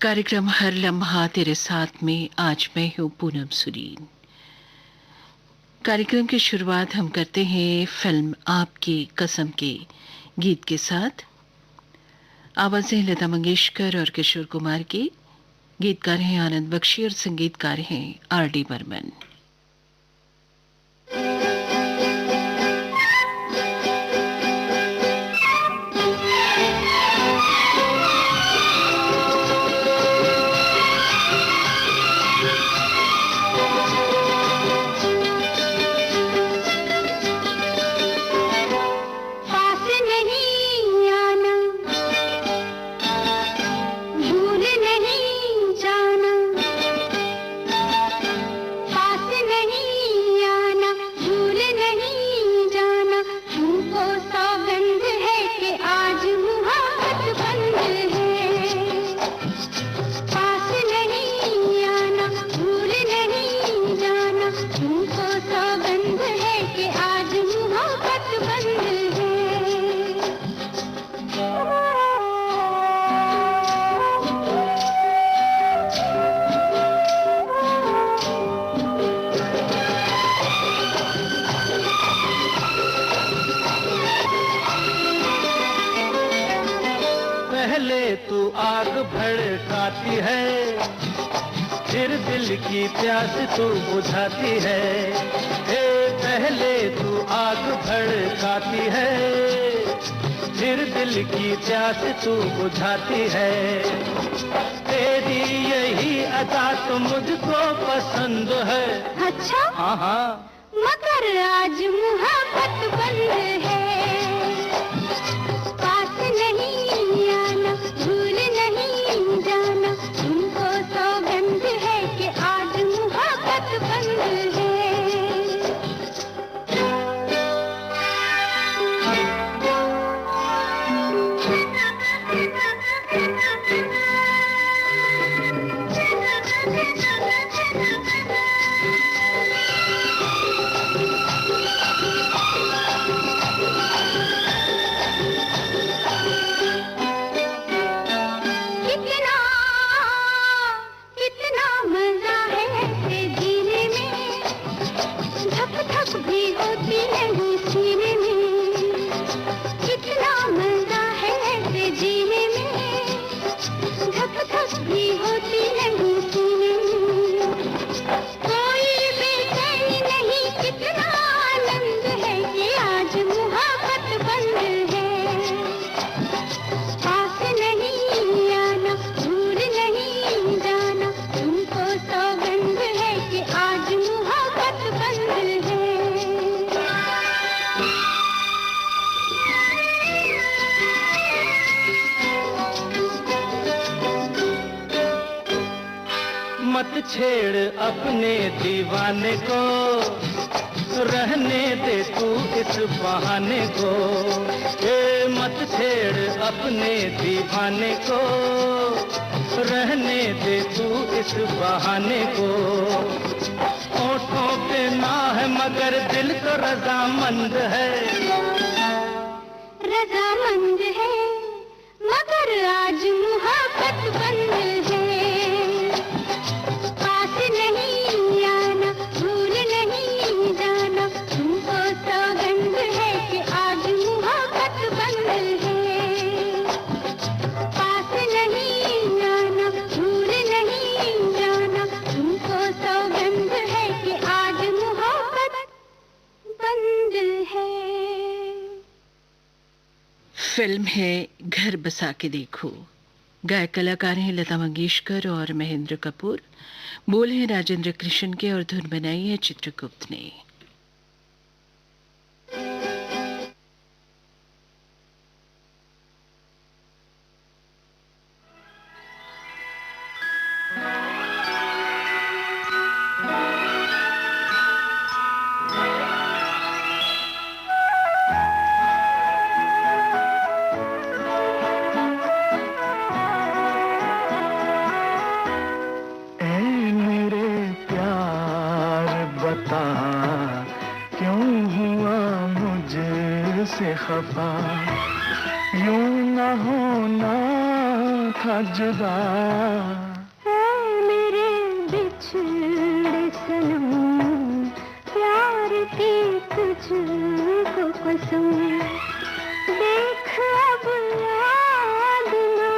कार्यक्रम हर लम्हा तेरे साथ में आज मैं हूँ पूनम सुरीन। कार्यक्रम की शुरुआत हम करते हैं फिल्म आपकी कसम के गीत के साथ। आवाज़ें लता मंगेशकर और किशोर कुमार की, गीतकार हैं आनंद बख्शी और संगीतकार हैं आर.डी. बर्मन। भड़काती है, फिर दिल की प्यास तू बुझाती है। हे पहले तू आग भड़काती है, फिर दिल की प्यास तू बुझाती है। तेरी यही अदा तो मुझको पसंद है। अच्छा? हाँ हाँ, मगर आज मुहब्बत बंद है। पास नहीं आना, भूल नहीं जाना, तुमको सौगंध है कि आज मुहब्बत बंद है। मत छेड़ अपने दीवाने को, रहने दे तू इस बहाने को। ए मत छेड़ अपने दीवाने को, रहने दे तू इस बहाने को। होठों पे ना है मगर दिल तो रजामंद है। रजामंद है मगर आज मुहब्बत बंद है। फिल्म है घर बसा के देखो। गायक कलाकार हैं लता मंगेशकर और महेंद्र कपूर। बोल हैं राजेंद्र कृष्ण के और धुन बनाई है चित्रगुप्त ने। खफा यूं न होना था जुदा। है मेरे बिछड़े सनम, प्यार की तुझको कसम, देख अब याद ना।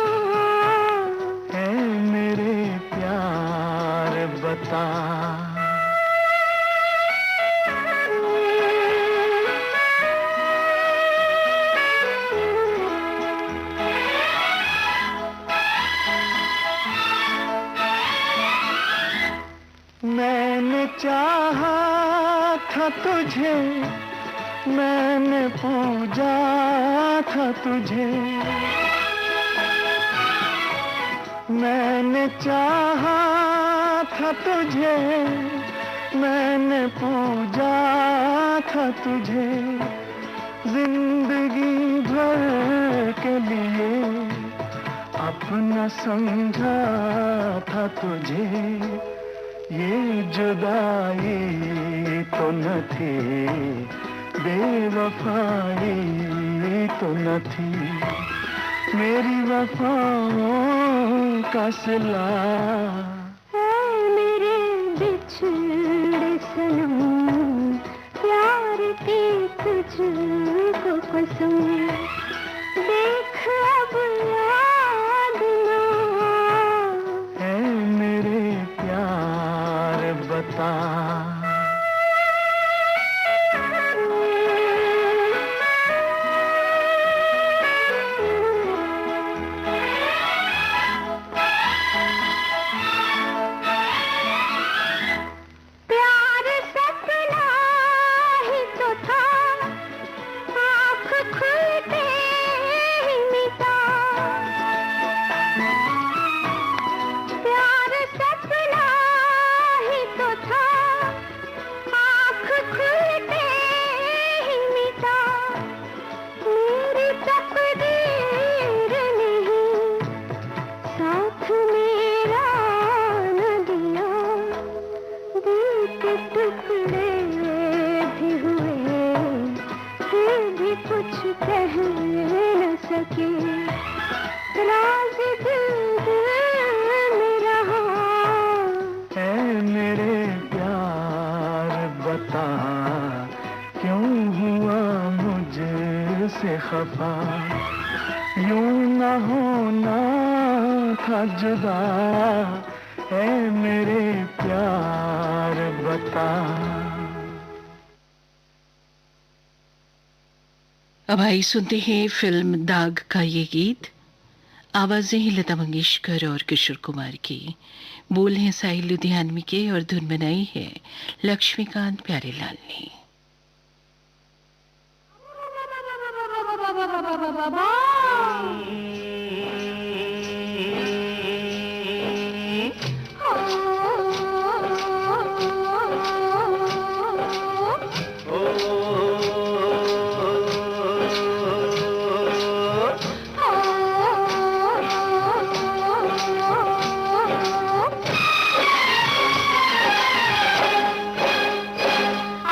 है मेरे प्यार बता। मैंने चाहा था तुझे, मैंने पूजा था तुझे, मैंने चाहा था तुझे, मैंने पूजा था तुझे, जिंदगी भर के लिए अपना समझा था तुझे। ये जुदाई तो न थी, बेवफाई तो न थी, मेरी वफाओं का सिला। है मेरे बिछड़े सनम, प्यार की तुझको कसम, देख अब याद ना। है मेरे प्यार बता। प्यार सपना ही तो था, आँख खुलते ही मिटा। प्यार सपना ही तो था, आँख खुलते ही मिटा। मेरी तकदीर नहीं साथ मेरा न दिया, दिल के टुकड़े भी हुए, फिर भी कुछ कह न सके। राज दिल में रहा। है मेरे प्यार बता, क्यों हुआ मुझसे खफा, यूं न होना था जुदा। है मेरे प्यार बता। अब आई सुनते हैं फिल्म दाग का ये गीत। आवाजें लता मंगेशकर और किशोर कुमार की, बोल हैं साहिल लुधियानवी के और धुन बनाई है लक्ष्मीकांत प्यारेलाल ने।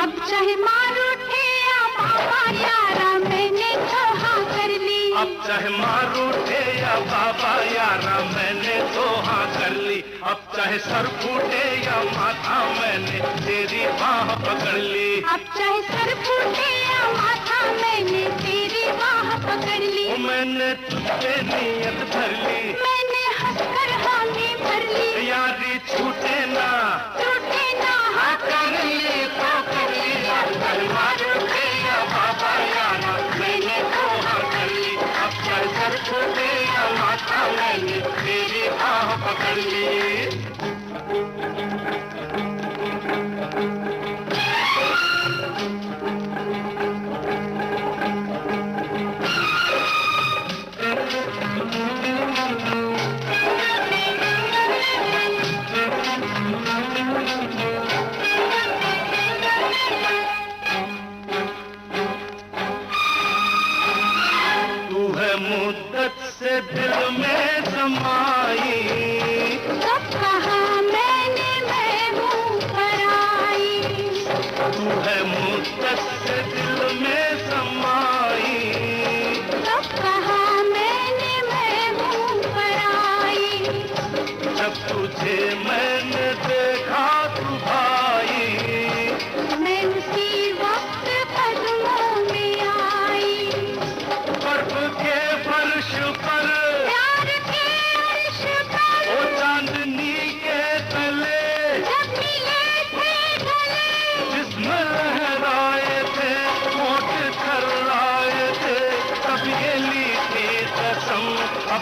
अब चाहे मारो उठे या बाबा यारा, मैंने तो हाँ कर ली। अब चाहे मार उठे या बाबा यारा, मैंने तो हाँ कर ली। अब चाहे सर फूटे या माथा, मैंने तेरी बाह पकड़ ली। अब चाहे सर फूटे या माथा, मैंने तेरी बाह पकड़ ली। ओ मैंने तुझसे नियत भर ली, मैंने हंसकर हामी भर ली। यारी छूटे ना, टूटे ना हाँ कर ली तो कर ली। अब चाहे मार उठे या बाबा यारा, मैंने तो हाँ कर ली। अब चाहे सर फूटे या माथा, मैंने तेरी बाह पकड़ ली। तू है मुद्दत से दिल में समाई, कब कहा मैंने मैं हूँ पराई। तू है मुद्दत से दिल में समाई। कब कहा मैंने मैं हूँ पराई।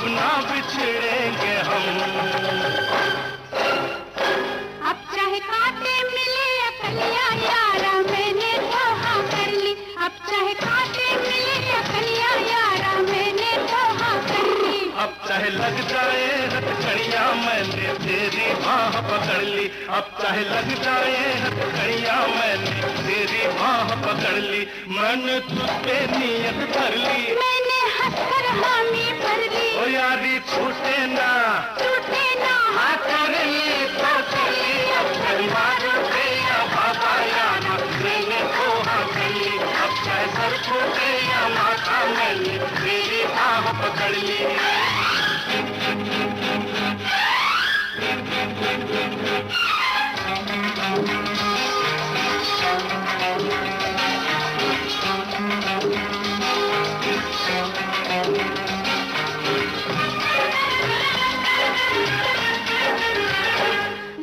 अब ना बिछड़ेंगे हम। अब चाहे कांटे मिले या कलियां यारा मैंने तो हाँ कर ली। अब चाहे कांटे मिले या कलियां यारा मैंने तो हाँ कर ली। अब चाहे लग जाए हथकड़ियां मैंने तेरी बाह पकड़ ली। अब चाहे लग जाए हथकड़ियां मैंने तेरी बाह पकड़ ली। मैंने तुझ पे नियत कर ली, मैंने हंसकर हामी भर ली। ओ यारी छूटे ना टूटे ना हाँ कर ली तो कर ली। अब परिवार उठे या बाबा यारा मैंने तो हाँ कर ली। अब चाहे सर फूटे या माथा मैंने तेरी बाह पकड़ ली।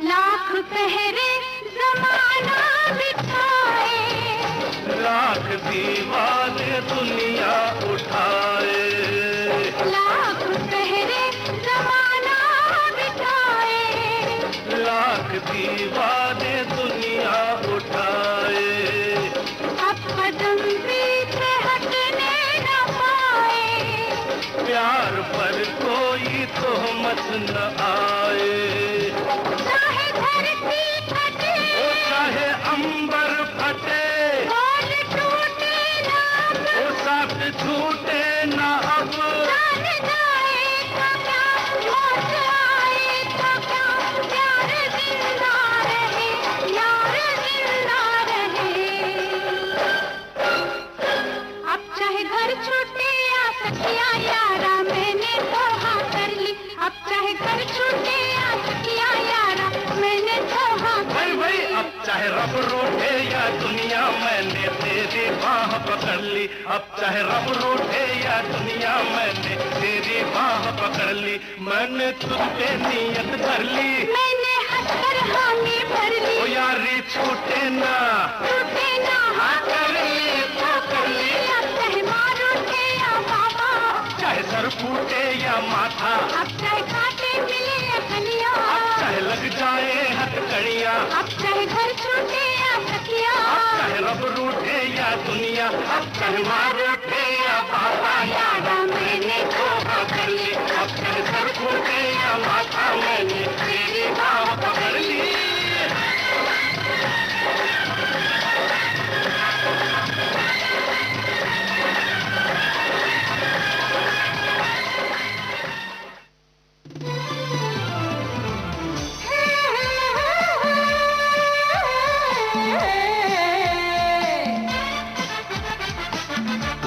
लाख पहरे जमाना बिठाए, लाख दीवाने दुनिया उठाए। लाख पहरे जमाना बिठाए, लाख दीवाने दुनिया उठाए। अब कदम पीछे हटने न पाए। प्यार पर कोई तोहमत न आए। चाहे धरती फटे, ओ चाहे अंबर फटे, और टूटे ना ओ साथ छूटे न अब। जान जाए तो क्या, मौत आए तो क्या, प्यार जिंदा रहे, यार जिंदा रहे। अब चाहे घर छूटे या सखियां यारा मैंने तो हाँ कर ली। अब चाहे घर छूटे या सखियां यारा मैंने तो हाँ कर भाई भाई ली। अब चाहे रब रूठे या दुनिया मैंने तेरी बाह पकड़ ली। अब चाहे रब रूठे या दुनिया मैंने तेरी बाह पकड़ ली। मैंने तुझ पे नियत कर ली, मैंने हंसकर हामी भर ली। ओ यारी छूटे ना टूटे ना हाँ कर ली तो कर ली। अब चाहे मार उठे या बाबा, चाहे सर फूटे या माथा, अब चाहे कांटे मिले या कलियां, अब चाहे लग जाए हथकड़ियां, अब चाहे घर छूटे या सखियां, अब चाहे रब रूठे या दुनिया, अब चाहे मार उठे या बाबा यारा मैंने धोखा कर ली। अब चाहे सर फूटे या माथा मैंने तेरी बाह पकड़ ली।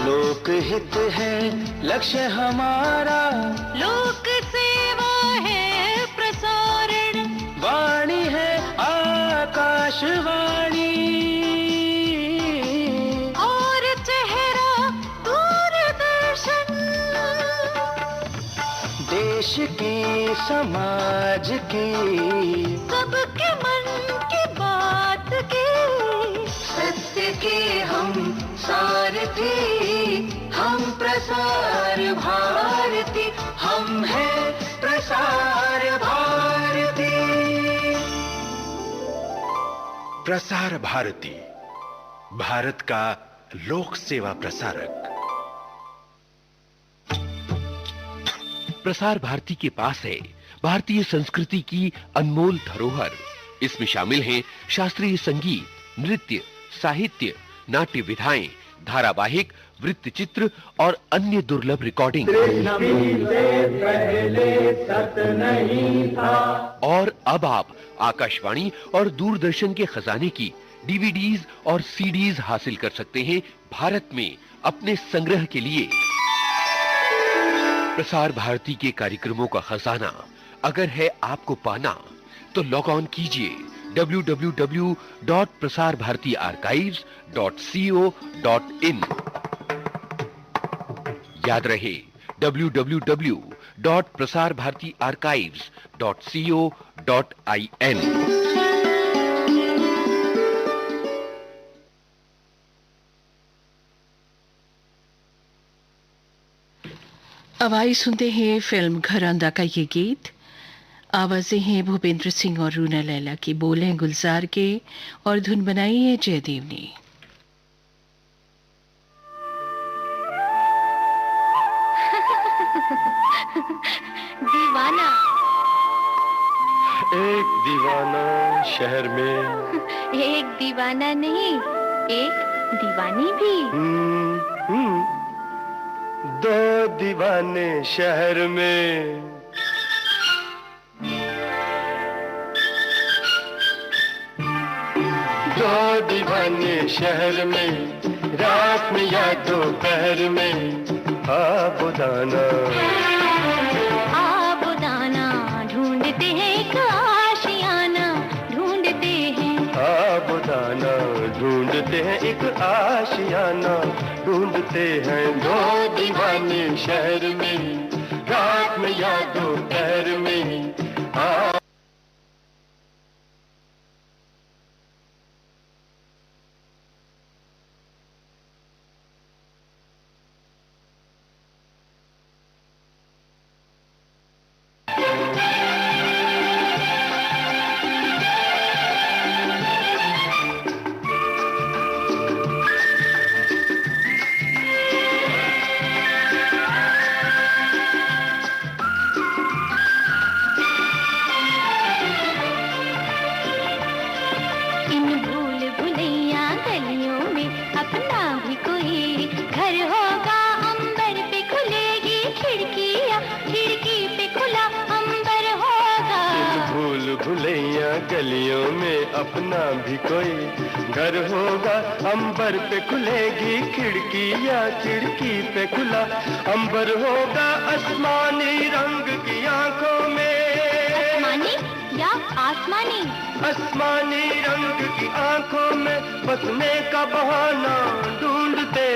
लोकहित है लक्ष्य हमारा, लोक सेवा है प्रसारण, वाणी है आकाशवाणी। और चेहरा दूरदर्शन। देश की समाज की सबके मन की बात की, सत्य के हम सारथी, हम प्रसार भारती, हम हैं प्रसार भारती। प्रसार भारती, भारत का लोक सेवा प्रसारक। प्रसार भारती के पास है भारतीय संस्कृति की अनमोल धरोहर। इसमें शामिल हैं शास्त्रीय संगीत, नृत्य, साहित्य, नाट्य विधाएं, धारावाहिक, वृत्तचित्र और अन्य दुर्लभ रिकॉर्डिंग। और अब आप आकाशवाणी और दूरदर्शन के खजाने की डीवीडीज और सीडीज हासिल कर सकते हैं भारत में अपने संग्रह के लिए। प्रसार भारती के कार्यक्रमों का खजाना अगर है आपको पाना, तो लॉग ऑन कीजिए www.prasarbhartiarchives.co.in। याद रहे www.prasarbhartiarchives.co.in। अब आइए सुनते हैं फिल्म घरौंदा का ये गीत। आवाजें हैं भूपेंद्र सिंह और रूना लैला की, बोले हैं गुलजार के और धुन बनाई है जयदेव ने। दीवाना। एक दीवाना शहर में, एक दीवाना नहीं, एक दीवानी भी। दो दीवाने शहर में। दो दीवाने शहर में, रात में या दोपहर में। आबुदाना आबुदाना ढूंढते हैं एक आशियाना, ढूंढते हैं। आबुदाना ढूंढते हैं एक आशियाना, ढूंढते हैं दो दीवाने शहर में, रात में या दोपहर में। गलियों में अपना भी कोई घर होगा, अंबर पे खुलेगी खिड़की या खिड़की पे खुला अंबर होगा। आसमानी रंग की आंखों में, आसमानी या आसमानी, आसमानी रंग की आंखों में बसने का बहाना ढूंढते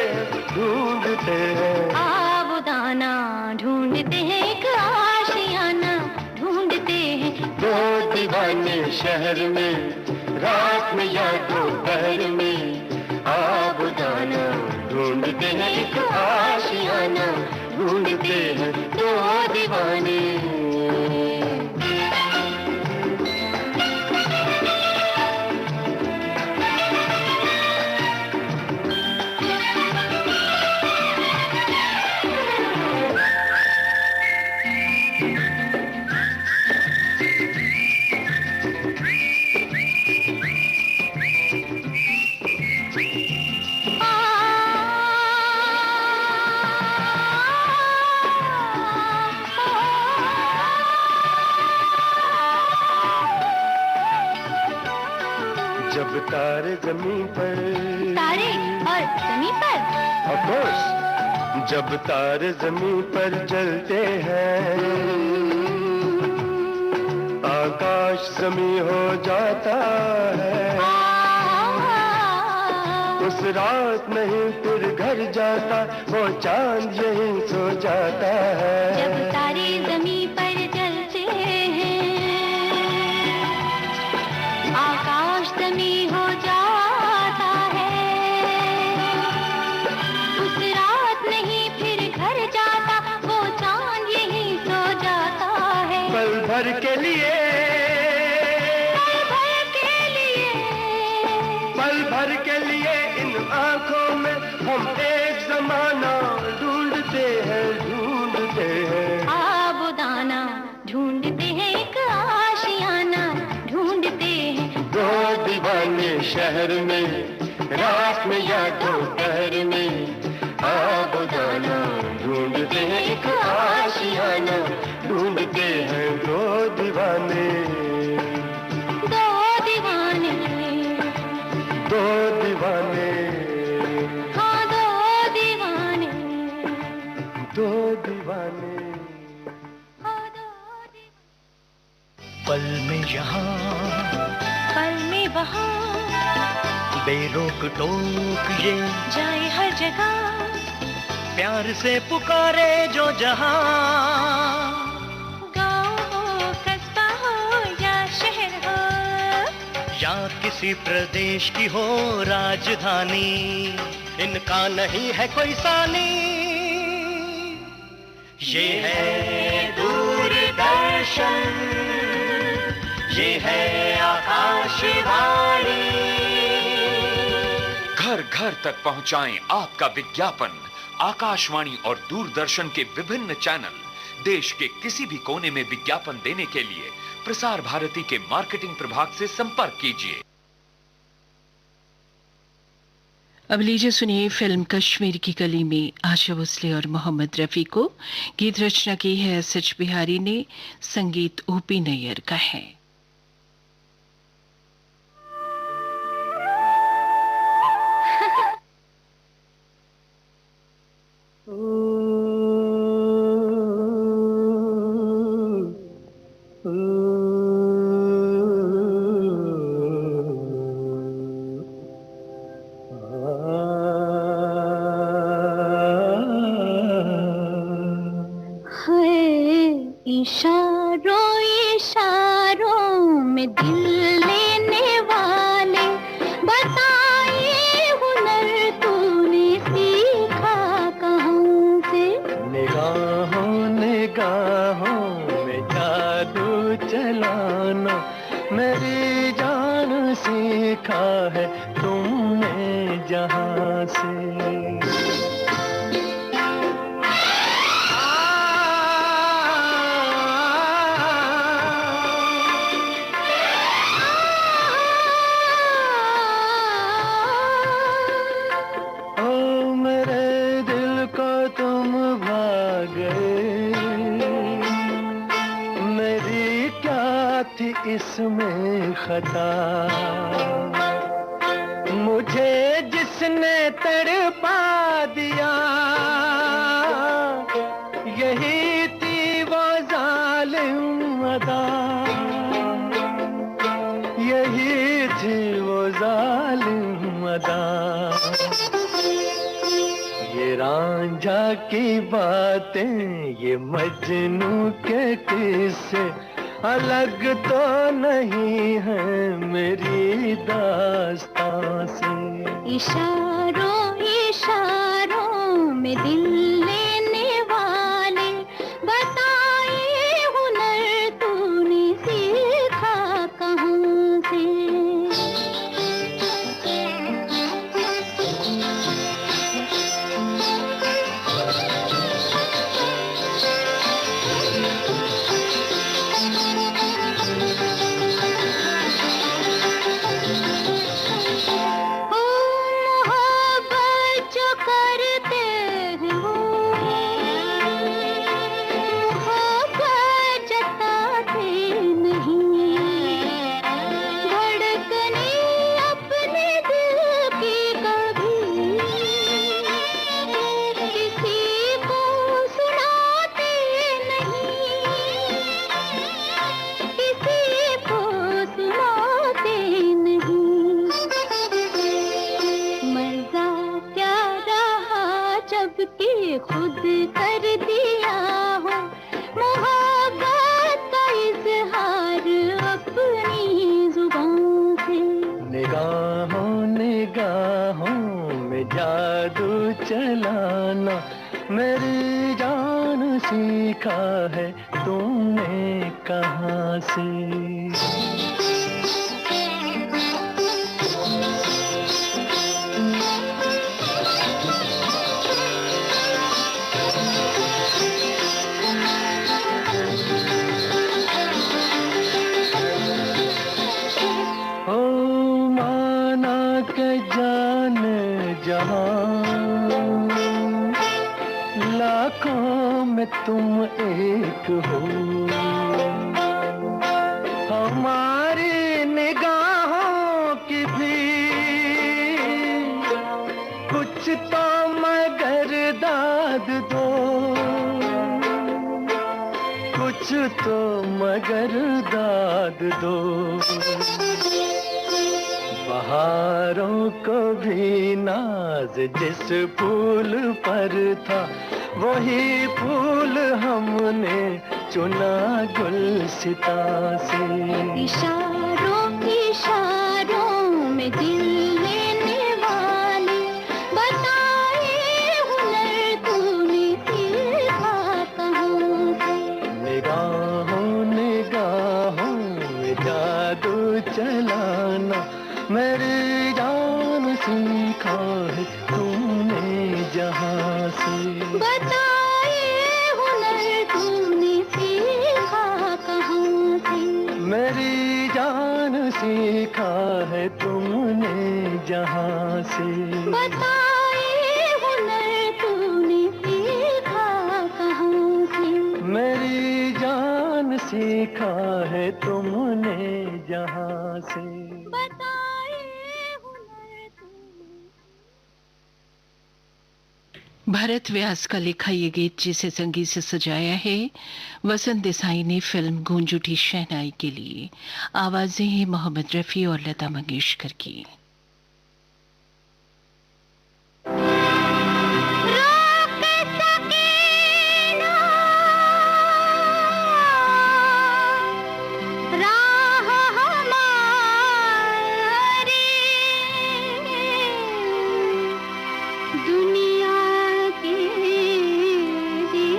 हैं। आबुदाना ढूंढते हैं एक आशियाना, ढूंढते हैं दो दीवाने शहर में, रात में या दोपहर में। आबुदाना ढूंढते हैं एक आशियाना, ढूंढते हैं दो दीवाने। जब तारे जमीन पर, तारे और जमीन पर, ऑफ कोर्स, जब तारे जमीन पर जलते हैं, आकाश जमीन हो जाता है। उस रात नहीं फिर घर जाता, वो चांद यहीं सो जाता है। जब तारे जमीन पर जलते हैं, आकाश जमीन हो जाता है। उस रात नहीं फिर घर जाता, वो चांद यहीं सो जाता है। पल भर के लिए, पल भर के लिए, पल भर के लिए इन आंखों में हम एक जमाना ढूंढते हैं। आबुदाना ढूंढते हैं एक आशियाना, ढूंढते हैं दो दीवाने शहर में, रात में या दोपहर में। आबुदाना ढूंढते हैं एक आशियाना, ढूंढते हैं दो दीवाने। दो दीवाने, दो दीवाने, हाँ दो दीवाने, दो दीवाने। हाँ दो दीवाने। पल में यहाँ, पल में वहाँ, बेरोक टोक ये जाए हर जगह। प्यार से पुकारे जो जहां, गाँव हो, कस्बा हो या शहर हो, या किसी प्रदेश की हो राजधानी, इनका नहीं है कोई सानी। ये है दूरदर्शन, ये है आकाशवाणी। घर घर तक पहुंचाएं आपका विज्ञापन। आकाशवाणी और दूरदर्शन के विभिन्न चैनल। देश के किसी भी कोने में विज्ञापन देने के लिए प्रसार भारती के मार्केटिंग प्रभाग से संपर्क कीजिए। अब लीजिए सुनिए फिल्म कश्मीर की कली में आशा भोसले और मोहम्मद रफी को। गीत रचना की है एस.एच. बिहारी ने, संगीत ओपी नैयर का है। इशारों इशारों में दिल लेने वाले, बताइए हुनर तूने सीखा कहाँ से? निगाहों निगाहों में जादू चलाना मेरी जान सीखा है तुमने जहाँ से। इसमें खता मुझे जिसने तड़पा दिया, यही थी वो जालिम अदा, यही थी वो जालिम अदा। ये रांझा की बातें, ये मजनू के किस्से अलग तो नहीं है मेरी दास्तां से। इशारों इशारों में दिल लेने वाले, बताइए हुनर तूने सीखा कहाँ से? खुद कर दिया हो मोहब्बत का इजहार अपनी जुबान से। निगाहों निगाहों में जादू चलाना मेरी जान सीखा है तुमने कहाँ से। लाखों में तुम एक हो, हमारी निगाहों की भी कुछ तो मगर दाद दो, कुछ तो मगर दाद दो। बहारों को भी नाज जिस फूल पर था, वही फूल हमने चुना गुलसिता से। इशारों इशारों में दिल लेने वाले, बताए हुनर तूने सीखा कहाँ सीखा है तुमने जहाँ से? बताए हुनर तूने सीखा कहाँ से? मेरी जान सीखा है तुमने जहाँ से। बताए हुनर तूने। भरत व्यास का लिखा ये गीत जिसे संगीत से सजाया है वसंत देसाई ने फिल्म गूंज उठी शहनाई के लिए। आवाजें हैं मोहम्मद रफी और लता मंगेशकर की। रोक सके ना राह हमारी दुनिया की दीवार।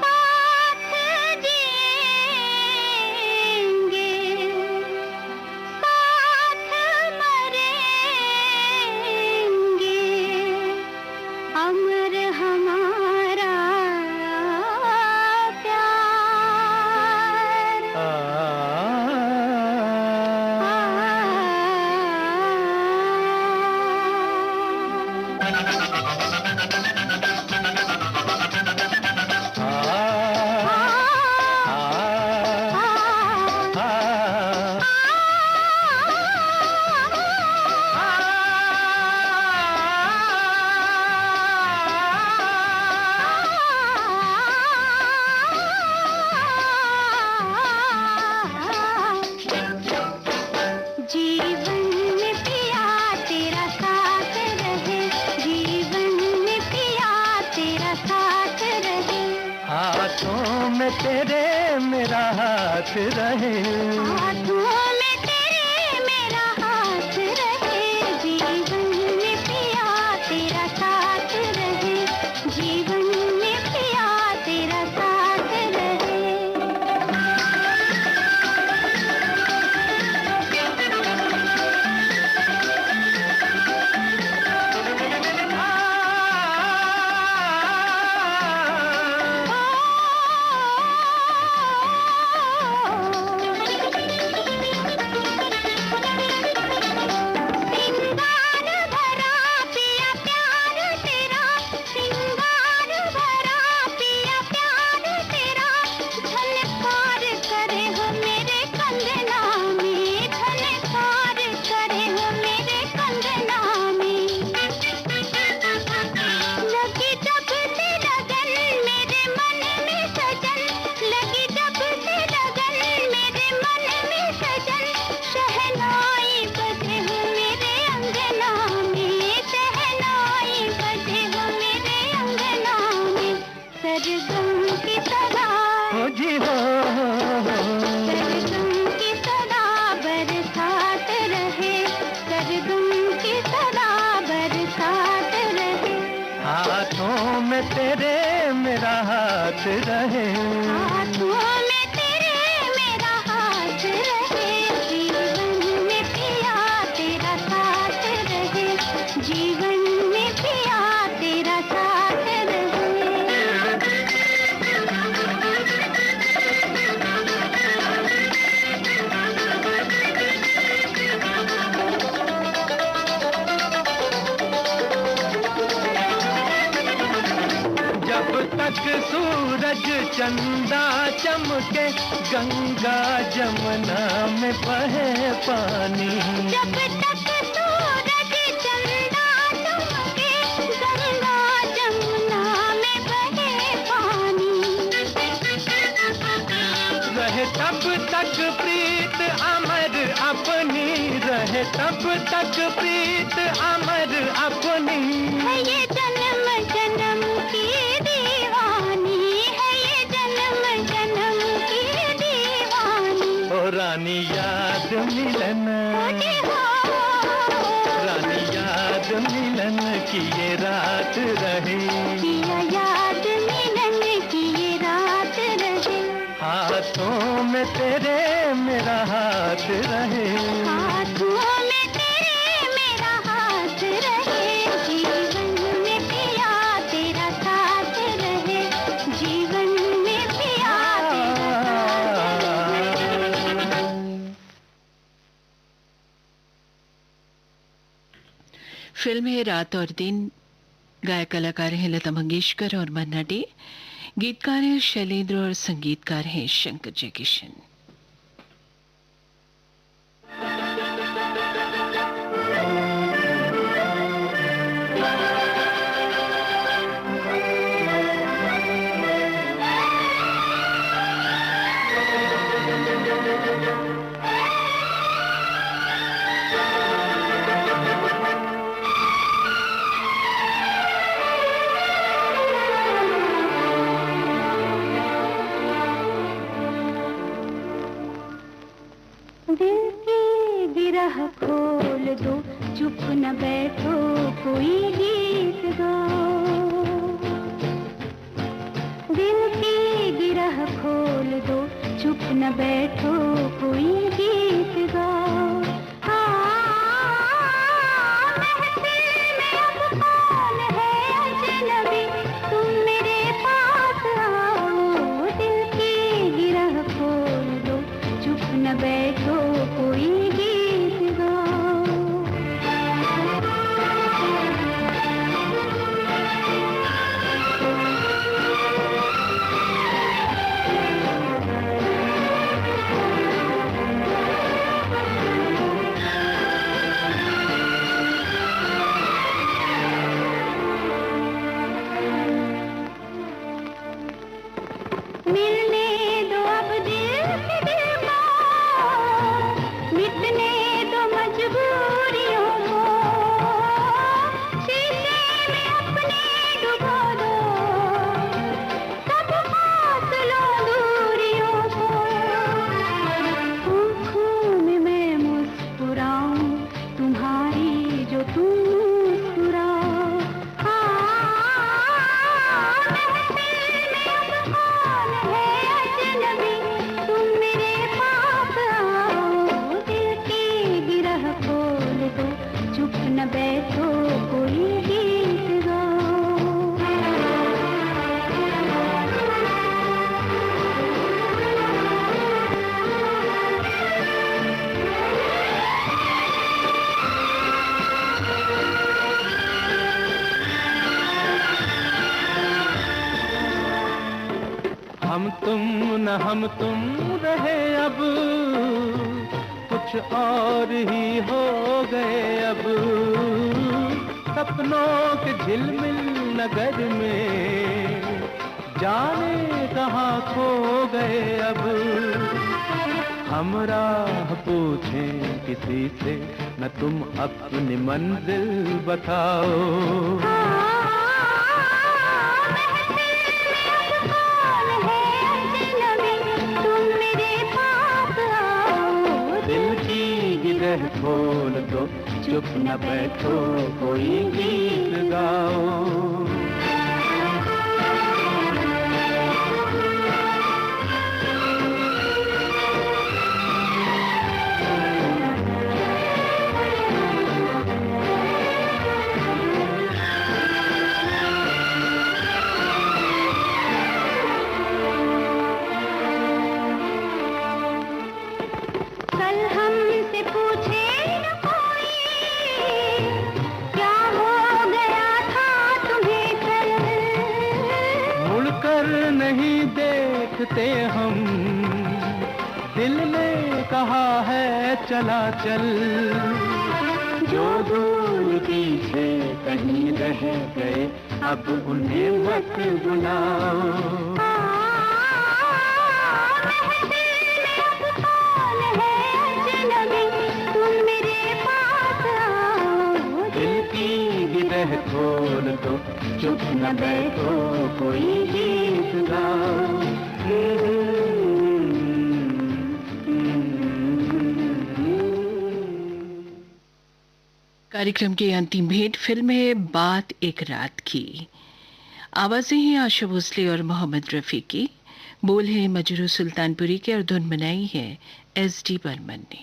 साथ जिएंगे साथ मरेंगे अमर हमारा प्यार। जीवन में पिया तेरा साथ रहे, जीवन में पिया तेरा साथ रहे। हाथों में तेरे मेरा हाथ रहे। हाथों में तेरे मेरा हाथ रहे, जीवन में पिया तेरा साथ रहे, जीवन में पिया तेरा साथ रहे। सिंगार भरा पिया प्यार तेरा, सिंगार भरा पिया प्यार तेरा, झनकार करे हो मेरे कंगना में, झनकार करे हो मेरे कंगना में। लगी जब से लगन मेरे मन में सजन, लगी जब से लगन मेरे मन में सजन, शहनाई बजे हो मेरे अंगना में, शहनाई बजे हो मेरे अंगना में। सरगम की तरह हो जी हो। सरगम की तरह बरसात रहे, सरगम की तरह बरसात रहे। हाथों में तेरे मेरा हाथ रहे। हाथों में तेरे मेरा हाथ रहे, जीवन में पिया तेरा साथ रहे, जीवन में पिया तेरा साथ रहे। जब तक सूरज चंदा चमके, गंगा जमुना में बहे पानी। जब तक सूरज चंदा चमके, गंगा जमुना में बहे पानी। रहे तब तक प्रीत अमर अपनी, रहे तब तक प्रीत अमर अपनी। है ये जन्म जन्म की दीवानी, है ये जन्म जन्म की दीवानी। ओ रानी याद मिलन, मुझे हो रानी याद मिलन की ये रात रहे। किया याद मिलन की ये रात रहे। हाथों में तेरे मेरा हाथ रहे। हाथों में तेरे मेरा हाथ रहे, जीवन फिल्म है रात और दिन। गायक कलाकार हैं लता मंगेशकर और मन्ना डे। गीतकार हैं शैलेंद्र और संगीतकार हैं शंकर जयकिशन। दिल की गिरह खोल दो, चुप न बैठो, कोई गीत गाओ। दिल की गिरह खोल दो, चुप न बैठो, कोई गीत गाओ। महफिल में अब कौन है अजनबी, तुम मेरे पास आओ। दिल की गिरह खोल दो, चुप न बैठो, कोई गीत गाओ। मिलने दो अब दिल से दिल को, मिटने दो मजबूरियों को। शीशे में अपने डुबो दो, सब फासलों दूरियों को। आँखों में मैं मुस्कुराऊं, तुम्हारी जो तुम मुस्कुराओ। महफिल में अब कौन है अजनबी, तुम मेरे पास आओ। दिल की गिरह खोल दो, चुप न बैठो, कोई गीत गाओ। हम तुम न हम तुम रहे अब, कुछ और ही हो गए अब। सपनों के झिलमिल नगर में जाने कहाँ खो गए अब। हम राह पूछें किसी से, न तुम अपनी मंजिल बताओ। दिल की गिरह खोल दो, चुप न बैठो, कोई गीत गाओ। कल हमसे पूछे न कोई, क्या हो गया था तुम्हें कल। मुड़कर नहीं देखते हम, दिल ने कहा है चला चल। जो दूर पीछे कहीं रह गए, अब उन्हें मत बुलाओ। महफिल में अब कौन है अजनबी, तुम मेरे पास आओ। दिल की गिरह खोल दो, चुप न बैठो, कोई गीत गाओ। कार्यक्रम की अंतिम भेंट फिल्म है बात एक रात की। आवाजें हैं आशा भोसले और मोहम्मद रफी की। बोल है मजरू सुल्तानपुरी के और धुन बनाई है SD बर्मन ने।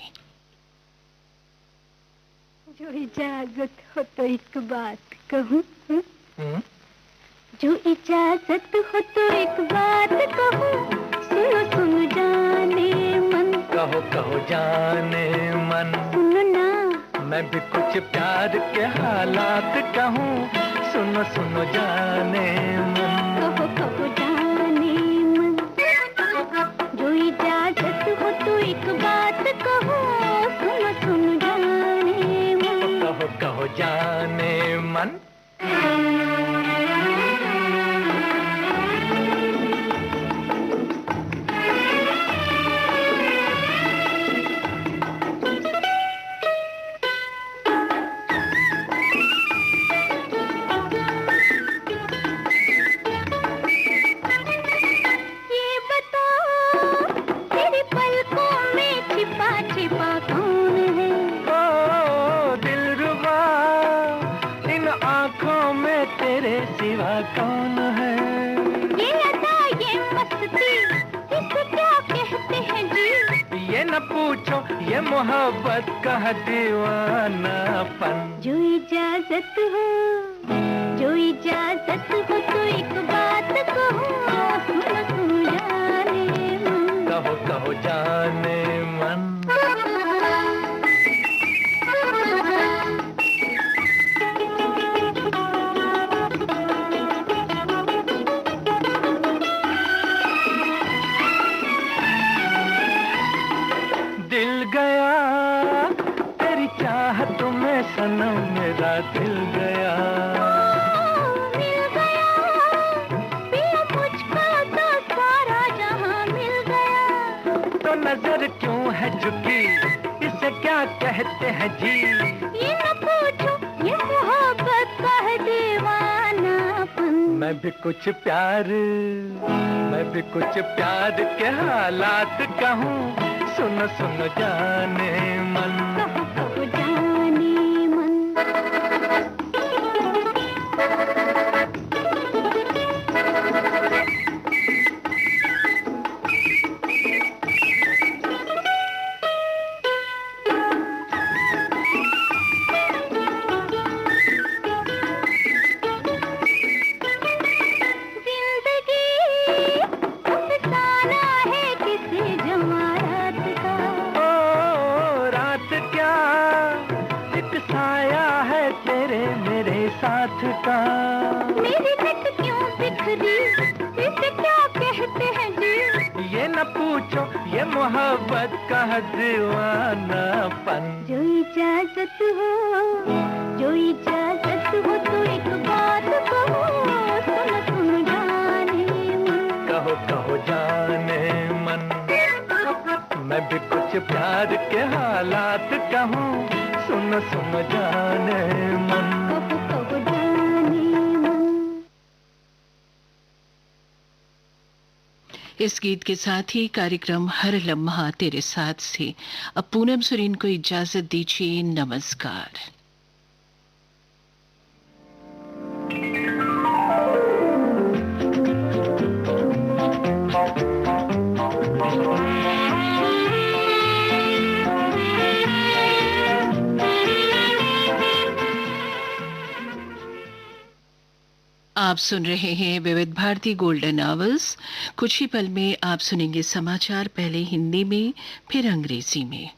जो इजाजत हो तो एक बात कहूँ, जो इजाजत हो तो एक बात कहूँ। सुनो सुनो जाने मन, कहो कहो जाने मन, सुनो ना मैं भी कुछ प्यार के हालात कहूँ, सुनो सुनो जाने मन। कहो जाने मन, जो इजाजत हो तो एक बात कहो, सुनो सुनो जाने मन। कहो जाने मन। कौन है ये अदा ये मस्ती, इसे क्या कहते हैं जी? ये न पूछो, ये मोहब्बत का दीवानापन। जो इजाजत हो, जो इजाजत हो तो एक बात कहो, सुनो सुनो जाने मन। कहो जाने मन। सनम मेरा दिल गया, मिल गया पिया मुझको तो सारा जहां मिल गया। तो नजर क्यों है झुकी, इसे क्या कहते हैं जी? ये न पूछो, ये मोहब्बत का है दीवानापन। मैं भी कुछ प्यार के हालात कहूँ, सुनो सुनो जाने मन। कहो जाने मन। का मेरी नट क्यों बिखरी, इसे क्या कहते हैं जी? ये न पूछो, ये मोहब्बत का दीवानापन। जो इजाजत हो, जो इजाजत हो तो एक बात कहो, सुनो सुनो जाने मन। कहो जाने मन। मैं भी कुछ प्यार के हालात कहूँ, सुनो सुनो जाने मन। इस गीत के साथ ही कार्यक्रम हर लम्हा तेरे साथ से अब पूनम सुरीन को इजाजत दीजिए। नमस्कार। आप सुन रहे हैं विविध भारती गोल्डन आवर्स। कुछ ही पल में आप सुनेंगे समाचार, पहले हिंदी में फिर अंग्रेजी में।